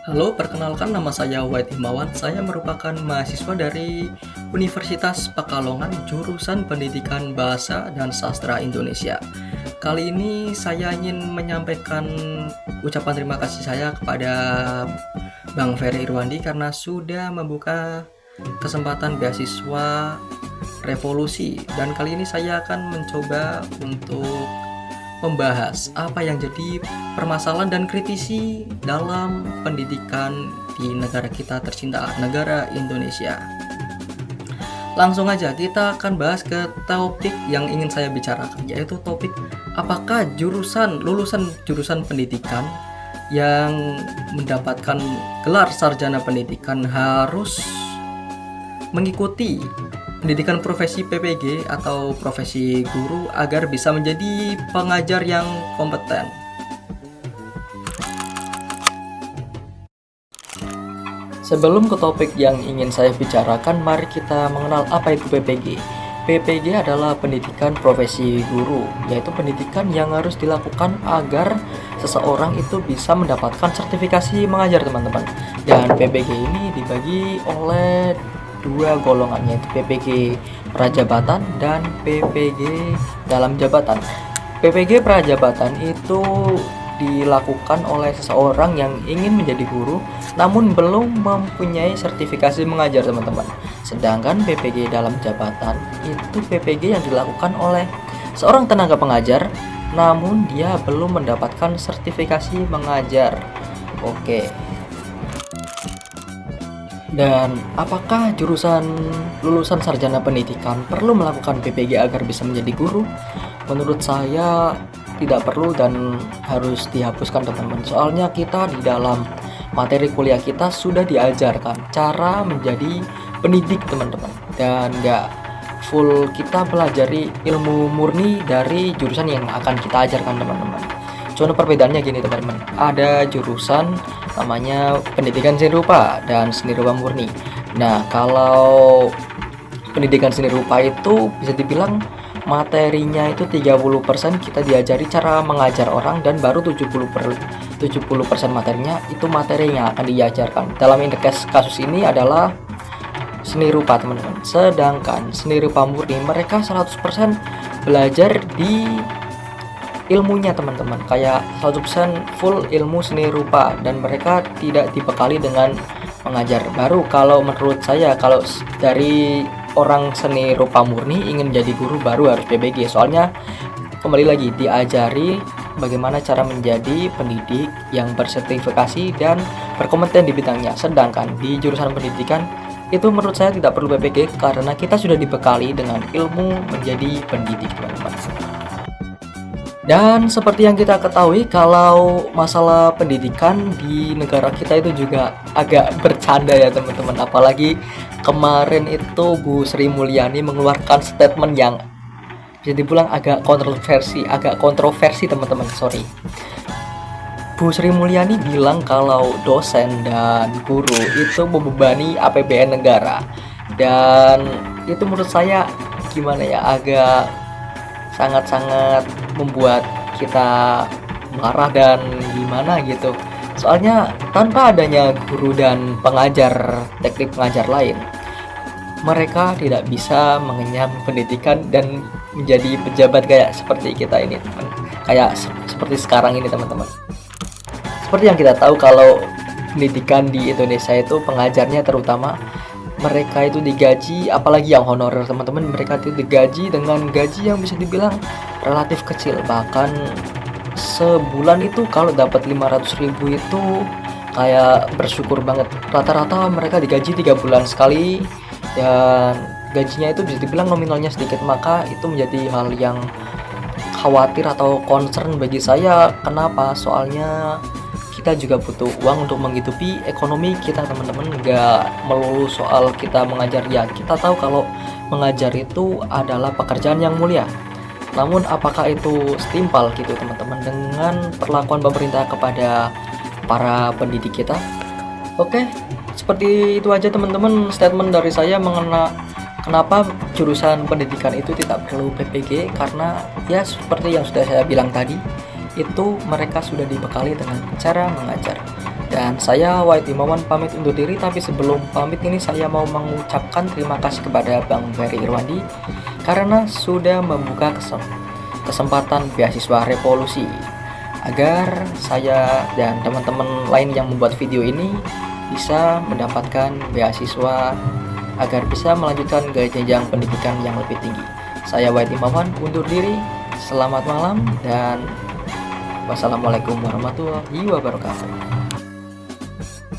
Halo, perkenalkan nama saya White Himawan. Saya merupakan mahasiswa dari Universitas Pekalongan, jurusan Pendidikan Bahasa dan Sastra Indonesia. Kali ini saya ingin menyampaikan ucapan terima kasih saya kepada Bang Ferry Irwandi karena sudah membuka kesempatan beasiswa revolusi, dan kali ini saya akan mencoba untuk membahas apa yang jadi permasalahan dan kritisi dalam pendidikan di negara kita tercinta, negara Indonesia. Langsung aja kita akan bahas ke topik yang ingin saya bicarakan, yaitu topik apakah lulusan jurusan pendidikan yang mendapatkan gelar sarjana pendidikan harus mengikuti pendidikan profesi PPG atau profesi guru agar bisa menjadi pengajar yang kompeten. Sebelum ke topik yang ingin saya bicarakan, mari kita mengenal apa itu PPG. PPG adalah pendidikan profesi guru, yaitu pendidikan yang harus dilakukan agar seseorang itu bisa mendapatkan sertifikasi mengajar, teman-teman. Dan PPG ini dibagi oleh dua golongan, yaitu PPG prajabatan dan PPG dalam jabatan. PPG prajabatan itu dilakukan oleh seseorang yang ingin menjadi guru namun belum mempunyai sertifikasi mengajar, teman-teman. Sedangkan PPG dalam jabatan itu PPG yang dilakukan oleh seorang tenaga pengajar namun dia belum mendapatkan sertifikasi mengajar. Oke. Dan apakah lulusan sarjana pendidikan perlu melakukan PPG agar bisa menjadi guru? Menurut saya tidak perlu dan harus dihapuskan, teman-teman. Soalnya kita di dalam materi kuliah kita sudah diajarkan cara menjadi pendidik, teman-teman. Dan nggak full kita pelajari ilmu murni dari jurusan yang akan kita ajarkan, teman-teman. Cuma perbedaannya gini, teman-teman. Ada jurusan namanya pendidikan seni rupa dan seni rupa murni. Nah, kalau pendidikan seni rupa itu bisa dibilang materinya itu 30% kita diajari cara mengajar orang, dan baru 70% materinya itu materi yang akan diajarkan. Dalam kasus ini adalah seni rupa, teman-teman. Sedangkan seni rupa murni mereka 100% belajar di ilmunya, teman-teman, kayak 100% full ilmu seni rupa dan mereka tidak dibekali dengan mengajar. Baru kalau menurut saya, kalau dari orang seni rupa murni ingin jadi guru baru harus PPG, soalnya kembali lagi diajari bagaimana cara menjadi pendidik yang bersertifikasi dan berkompeten di bidangnya. Sedangkan di jurusan pendidikan itu menurut saya tidak perlu PPG karena kita sudah dibekali dengan ilmu menjadi pendidik, teman-teman. Dan seperti yang kita ketahui, kalau masalah pendidikan di negara kita itu juga agak bercanda ya, teman-teman. Apalagi kemarin itu Bu Sri Mulyani mengeluarkan statement yang bisa dibilang agak kontroversi, teman-teman. Sorry. Bu Sri Mulyani bilang kalau dosen dan guru itu membebani APBN negara. Dan itu menurut saya gimana ya, agak sangat-sangat membuat kita marah dan gimana gitu. Soalnya tanpa adanya guru dan teknik pengajar lain, mereka tidak bisa mengenyam pendidikan dan menjadi pejabat kayak seperti kita ini, teman. Kayak seperti sekarang ini, teman-teman. Seperti yang kita tahu kalau pendidikan di Indonesia itu pengajarnya terutama mereka itu digaji, apalagi yang honorer, teman-teman, mereka itu digaji dengan gaji yang bisa dibilang relatif kecil. Bahkan sebulan itu kalau dapat 500.000 itu kayak bersyukur banget. Rata-rata mereka digaji 3 bulan sekali dan gajinya itu bisa dibilang nominalnya sedikit, maka itu menjadi hal yang khawatir atau concern bagi saya. Kenapa? Soalnya kita juga butuh uang untuk menghidupi ekonomi kita, teman-teman. Nggak melulu soal kita mengajar. Ya, kita tahu kalau mengajar itu adalah pekerjaan yang mulia. Namun apakah itu setimpal gitu, teman-teman, dengan perlakuan pemerintah kepada para pendidik kita? Oke, seperti itu aja, teman-teman, statement dari saya mengenai kenapa jurusan pendidikan itu tidak perlu PPG. Karena ya seperti yang sudah saya bilang tadi, itu mereka sudah dibekali dengan cara mengajar. Dan Dan saya Wahid Imawan pamit undur diri, tapi sebelum pamit ini saya mau mengucapkan terima kasih kepada Bang Ferry Irwandi karena sudah membuka kesempatan beasiswa revolusi agar saya dan teman-teman lain yang membuat video ini bisa mendapatkan beasiswa agar bisa melanjutkan ke jenjang pendidikan yang lebih tinggi. Saya Wahid Imawan undur diri. Selamat malam dan wassalamualaikum warahmatullahi wabarakatuh.